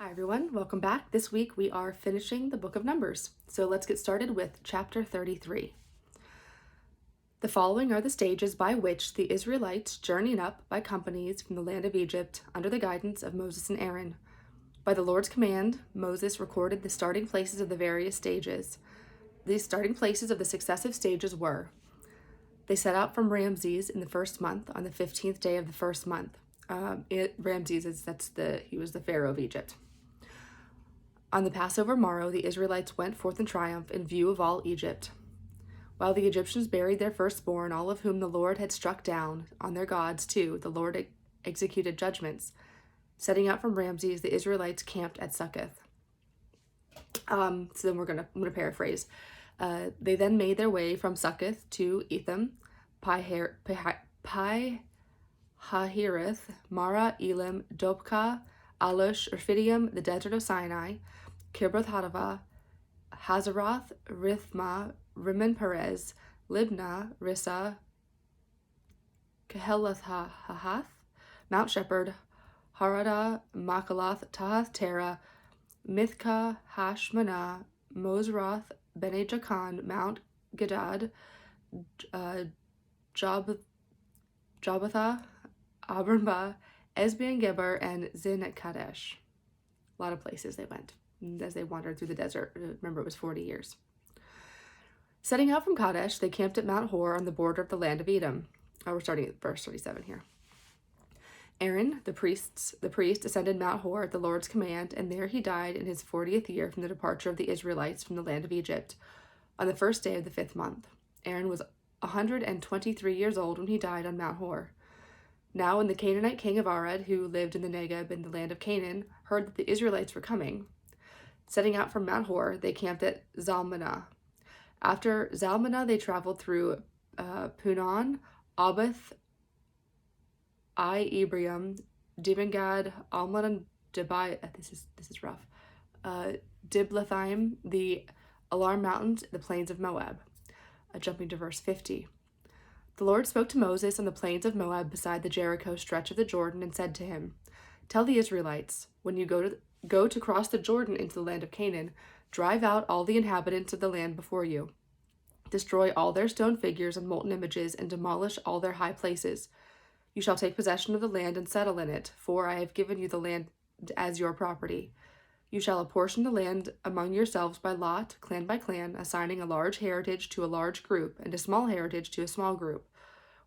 Hi everyone, welcome back. This week we are finishing the book of Numbers. So let's get started with chapter 33. The following are the stages by which the Israelites journeyed up by companies from the land of Egypt under the guidance of Moses and Aaron. By the Lord's command, Moses recorded the starting places of the various stages. These starting places of the successive stages were: they set out from Ramses in the first month on the 15th day of the first month. Ramses he was the Pharaoh of Egypt. On the Passover morrow, the Israelites went forth in triumph in view of all Egypt. While the Egyptians buried their firstborn, all of whom the Lord had struck down, on their gods too, the Lord executed judgments. Setting out from Ramses, the Israelites camped at Succoth. I'm gonna paraphrase. They then made their way from Succoth to Etham, Pi-Hahirith, Mara, Elim, Dopka, Alush, Rephidim, the desert of Sinai, Kibroth Hadavah, Hazeroth, Rithma, Rimmon Perez, Libnah, Rissa, Kehelathahath, Mount Shepherd, Harada, Makalath, Tahath Terah, Mithka, Hashmanah, Mosroth, Bene Jakan, Mount Gadad, Jabbatha, Abramah, Esban Geber, and Zin at Kadesh. A lot of places they went as they wandered through the desert. Remember, it was 40 years. Setting out from Kadesh, they camped at Mount Hor on the border of the land of Edom. We're starting at verse 37 here. Aaron, the priest, ascended Mount Hor at the Lord's command, and there he died in his 40th year from the departure of the Israelites from the land of Egypt, on the first day of the 5th month. Aaron was 123 years old when he died on Mount Hor. Now when the Canaanite king of Arad, who lived in the Negeb in the land of Canaan, heard that the Israelites were coming, setting out from Mount Hor, they camped at Zalmanah. After Zalmanah, they traveled through Punon, Abath, Ibrium, Dibengad, Almon, and Debai. This is rough. Diblathaim, the Alarm Mountains, the plains of Moab. Jumping to verse 50. The Lord spoke to Moses on the plains of Moab beside the Jericho stretch of the Jordan and said to him, "Tell the Israelites, when you go to cross the Jordan into the land of Canaan, drive out all the inhabitants of the land before you. Destroy all their stone figures and molten images and demolish all their high places. You shall take possession of the land and settle in it, for I have given you the land as your property. You shall apportion the land among yourselves by lot, clan by clan, assigning a large heritage to a large group and a small heritage to a small group.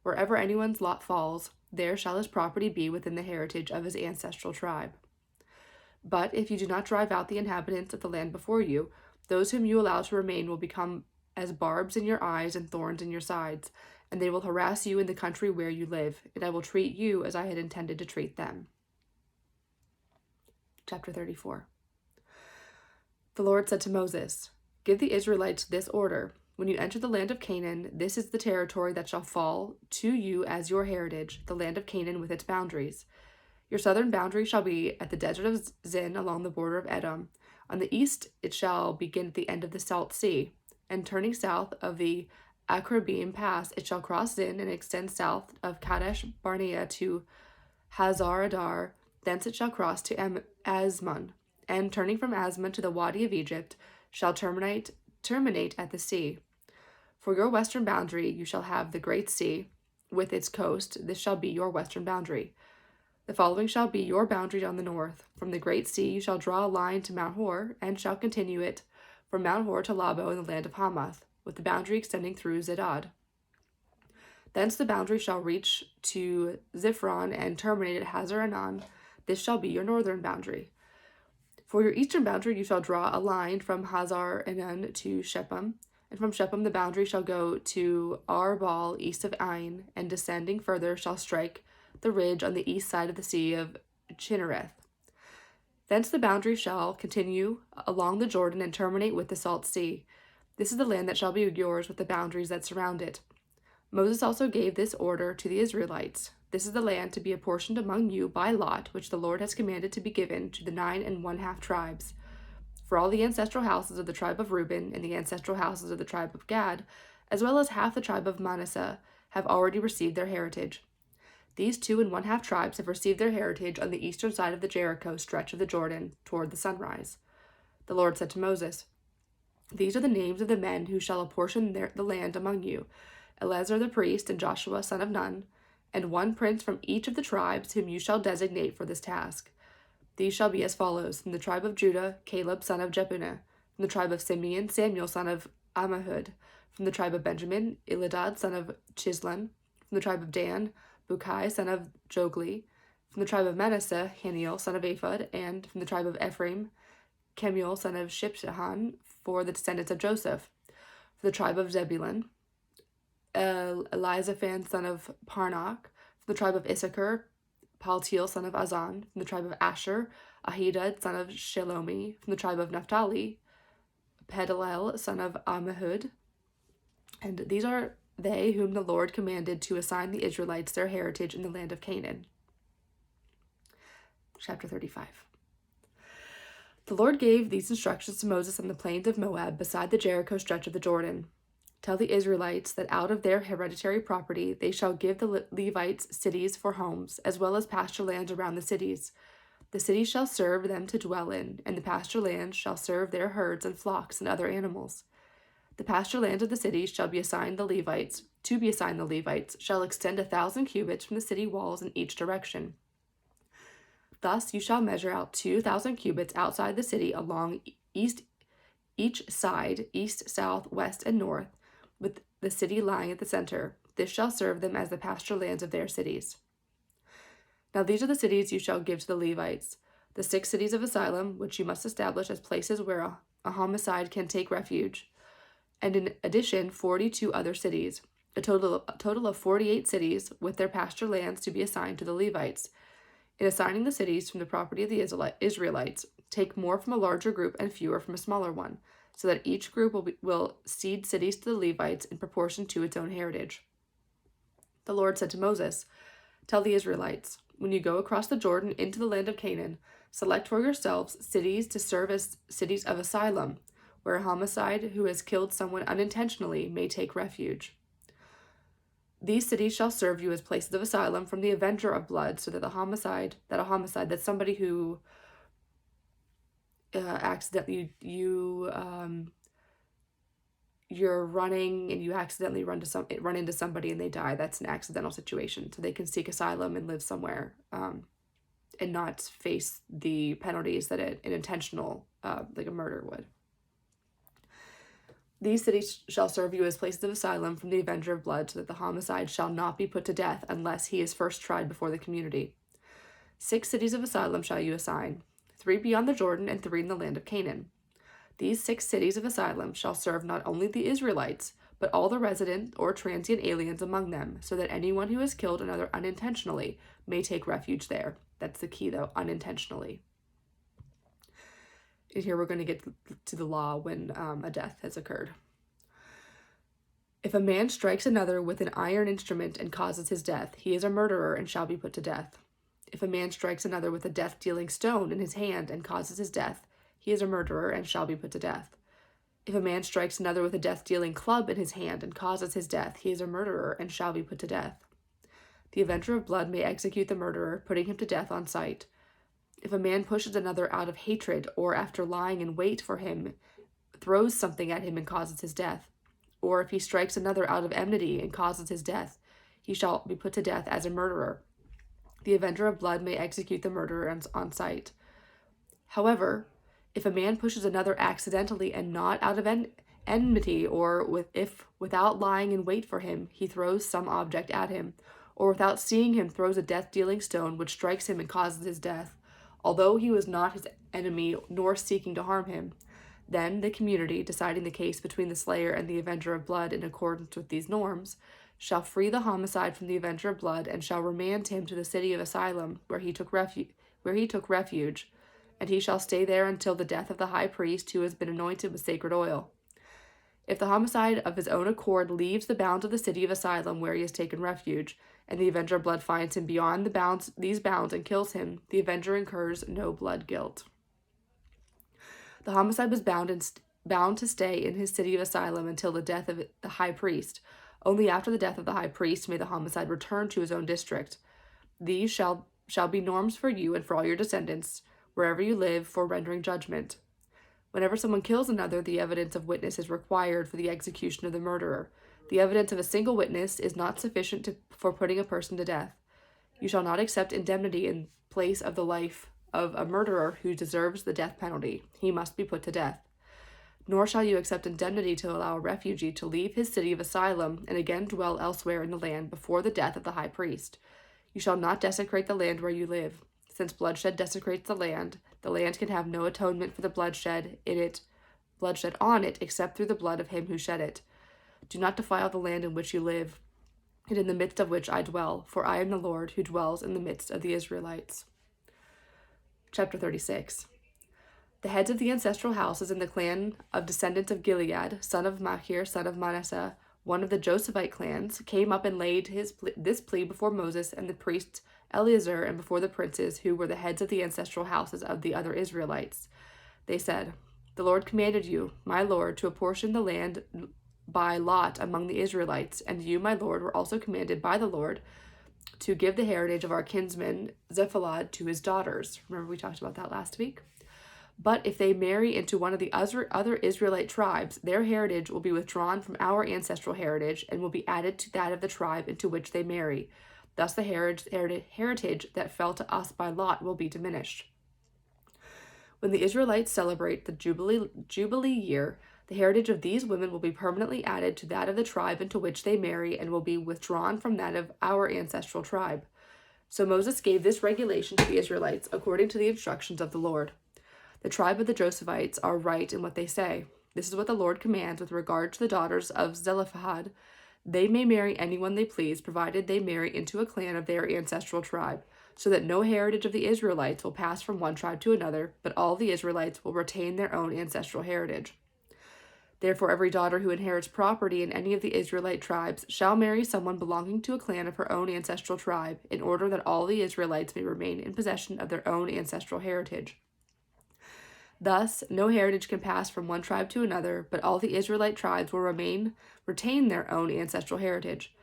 Wherever anyone's lot falls, there shall his property be within the heritage of his ancestral tribe. But if you do not drive out the inhabitants of the land before you, those whom you allow to remain will become as barbs in your eyes and thorns in your sides, and they will harass you in the country where you live, and I will treat you as I had intended to treat them." Chapter 34. The Lord said to Moses, "Give the Israelites this order. When you enter the land of Canaan, this is the territory that shall fall to you as your heritage, the land of Canaan with its boundaries. Your southern boundary shall be at the desert of Zin along the border of Edom. On the east it shall begin at the end of the Salt Sea, and turning south of the Akrabim Pass, it shall cross Zin and extend south of Kadesh Barnea to Hazar Adar. Thence it shall cross to Asmon, and turning from Asmon to the Wadi of Egypt, shall terminate at the sea. For your western boundary you shall have the Great Sea with its coast. This shall be your western boundary. The following shall be your boundary on the north. From the Great Sea you shall draw a line to Mount Hor, and shall continue it from Mount Hor to Labo in the land of Hamath, with the boundary extending through Zedad. Thence the boundary shall reach to Ziphron and terminate at Hazar Anan. This shall be your northern boundary. For your eastern boundary you shall draw a line from Hazar Anan to Shephem, and from Shephem the boundary shall go to Arbal east of Ain, and descending further shall strike the ridge on the east side of the Sea of Chinnereth. Thence the boundary shall continue along the Jordan and terminate with the Salt Sea. This is the land that shall be yours with the boundaries that surround it. Moses also gave this order to the Israelites. This is the land to be apportioned among you by lot, which the Lord has commanded to be given to the 9 1/2 tribes. For all the ancestral houses of the tribe of Reuben and the ancestral houses of the tribe of Gad, as well as half the tribe of Manasseh, have already received their heritage. These 2½ tribes have received their heritage on the eastern side of the Jericho stretch of the Jordan toward the sunrise. The Lord said to Moses, "These are the names of the men who shall apportion the land among you: Eleazar the priest and Joshua son of Nun, and one prince from each of the tribes whom you shall designate for this task. These shall be as follows: from the tribe of Judah, Caleb son of Jephunneh; from the tribe of Simeon, Samuel son of Ammihud; from the tribe of Benjamin, Elidad son of Chislon; from the tribe of Dan, Bukai son of Jogli; from the tribe of Manasseh, Haniel son of Ephod; and from the tribe of Ephraim, Kemuel son of Shipshahan, for the descendants of Joseph. For the tribe of Zebulun, Elizaphan son of Parnach; from the tribe of Issachar, Paltiel son of Azan; from the tribe of Asher, Ahidud son of Shelomi; from the tribe of Naphtali, Pedalel son of Ammihud. And these are they whom the Lord commanded to assign the Israelites their heritage in the land of Canaan." Chapter 35. The Lord gave these instructions to Moses on the plains of Moab beside the Jericho stretch of the Jordan. "Tell the Israelites that out of their hereditary property they shall give the Levites cities for homes, as well as pasture lands around the cities. The cities shall serve them to dwell in, and the pasture lands shall serve their herds and flocks and other animals. The pasture lands of the cities shall be assigned the Levites. To be assigned the Levites shall extend 1,000 cubits from the city walls in each direction. Thus you shall measure out 2,000 cubits outside the city along each side, east, south, west, and north, with the city lying at the center. This shall serve them as the pasture lands of their cities. Now these are the cities you shall give to the Levites: the 6 cities of asylum, which you must establish as places where a homicide can take refuge, and in addition 42 other cities, a total of 48 cities with their pasture lands to be assigned to the Levites. In assigning the cities from the property of the Israelites, take more from a larger group and fewer from a smaller one, so that each group will cede cities to the Levites in proportion to its own heritage." The Lord said to Moses, "Tell the Israelites, when you go across the Jordan into the land of Canaan, select for yourselves cities to serve as cities of asylum, where a homicide who has killed someone unintentionally may take refuge. These cities shall serve you as places of asylum from the avenger of blood, so that that's somebody who accidentally you're running and you accidentally run into somebody and they die. That's an accidental situation, so they can seek asylum and live somewhere, and not face the penalties that an intentional like a murder would. These cities shall serve you as places of asylum from the avenger of blood, so that the homicide shall not be put to death unless he is first tried before the community. 6 cities of asylum shall you assign, 3 beyond the Jordan and 3 in the land of Canaan. These 6 cities of asylum shall serve not only the Israelites, but all the resident or transient aliens among them, so that anyone who has killed another unintentionally may take refuge there." That's the key, though, unintentionally. And here we're going to get to the law when a death has occurred. "If a man strikes another with an iron instrument and causes his death, he is a murderer and shall be put to death. If a man strikes another with a death-dealing stone in his hand and causes his death, he is a murderer and shall be put to death. If a man strikes another with a death-dealing club in his hand and causes his death, he is a murderer and shall be put to death. The avenger of blood may execute the murderer, putting him to death on sight. If a man pushes another out of hatred, or after lying in wait for him, throws something at him and causes his death, or if he strikes another out of enmity and causes his death, he shall be put to death as a murderer. The avenger of blood may execute the murderer on sight. However, if a man pushes another accidentally and not out of enmity, or if without lying in wait for him, he throws some object at him, or without seeing him throws a death-dealing stone which strikes him and causes his death, although he was not his enemy nor seeking to harm him, then the community, deciding the case between the slayer and the avenger of blood in accordance with these norms, shall free the homicide from the avenger of blood and shall remand him to the city of asylum where he took refuge, and he shall stay there until the death of the high priest who has been anointed with sacred oil. If the homicide of his own accord leaves the bounds of the city of asylum where he has taken refuge, and the avenger of blood finds him beyond these bounds and kills him, the avenger incurs no blood guilt. The homicide was bound to stay in his city of asylum until the death of the high priest. Only after the death of the high priest may the homicide return to his own district. These shall be norms for you and for all your descendants, wherever you live, for rendering judgment. Whenever someone kills another, the evidence of witness is required for the execution of the murderer. The evidence of a single witness is not sufficient for putting a person to death. You shall not accept indemnity in place of the life of a murderer who deserves the death penalty. He must be put to death. Nor shall you accept indemnity to allow a refugee to leave his city of asylum and again dwell elsewhere in the land before the death of the high priest. You shall not desecrate the land where you live. Since bloodshed desecrates the land can have no atonement for the bloodshed on it, except through the blood of him who shed it. Do not defile the land in which you live, and in the midst of which I dwell, for I am the Lord who dwells in the midst of the Israelites. Chapter 36. The heads of the ancestral houses in the clan of descendants of Gilead, son of Machir, son of Manasseh, one of the Josephite clans, came up and laid this plea before Moses and the priest Eleazar and before the princes who were the heads of the ancestral houses of the other Israelites. They said, "The Lord commanded you, my Lord, to apportion the land by lot among the Israelites, and you, my Lord, were also commanded by the Lord to give the heritage of our kinsman Zephalad to his daughters." Remember we talked about that last week? But if they marry into one of the other Israelite tribes, their heritage will be withdrawn from our ancestral heritage and will be added to that of the tribe into which they marry. Thus the heritage that fell to us by lot will be diminished. When the Israelites celebrate the Jubilee year, the heritage of these women will be permanently added to that of the tribe into which they marry and will be withdrawn from that of our ancestral tribe. So Moses gave this regulation to the Israelites according to the instructions of the Lord. The tribe of the Josephites are right in what they say. This is what the Lord commands with regard to the daughters of Zelophehad. They may marry anyone they please, provided they marry into a clan of their ancestral tribe, so that no heritage of the Israelites will pass from one tribe to another, but all the Israelites will retain their own ancestral heritage. Therefore, every daughter who inherits property in any of the Israelite tribes shall marry someone belonging to a clan of her own ancestral tribe, in order that all the Israelites may remain in possession of their own ancestral heritage. Thus, no heritage can pass from one tribe to another, but all the Israelite tribes will retain their own ancestral heritage.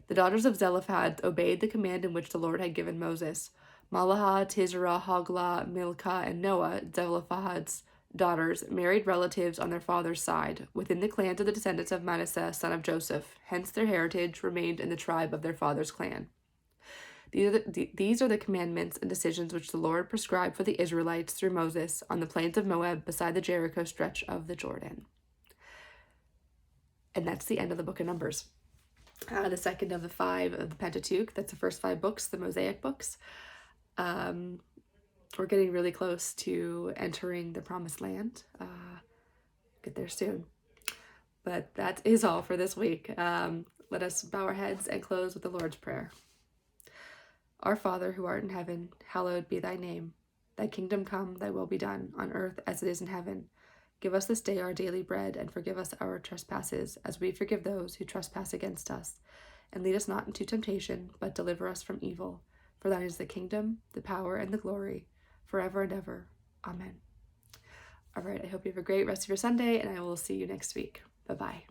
The daughters of Zelophehad obeyed the command in which the Lord had given Moses. Mahlah, Tisra, Hoglah, Milcah, and Noah, Zelophehad's daughters, married relatives on their father's side, within the clans of the descendants of Manasseh, son of Joseph. Hence their heritage remained in the tribe of their father's clan. These are the commandments and decisions which the Lord prescribed for the Israelites through Moses on the plains of Moab beside the Jericho stretch of the Jordan. And that's the end of the book of Numbers. The second of the 5 of the Pentateuch. That's the first 5 books, the Mosaic books. We're getting really close to entering the Promised Land. Get there soon. But that is all for this week. Let us bow our heads and close with the Lord's Prayer. Our Father, who art in heaven, hallowed be thy name. Thy kingdom come, thy will be done, on earth as it is in heaven. Give us this day our daily bread, and forgive us our trespasses, as we forgive those who trespass against us. And lead us not into temptation, but deliver us from evil. For thine is the kingdom, the power, and the glory, forever and ever. Amen. All right, I hope you have a great rest of your Sunday, and I will see you next week. Bye-bye.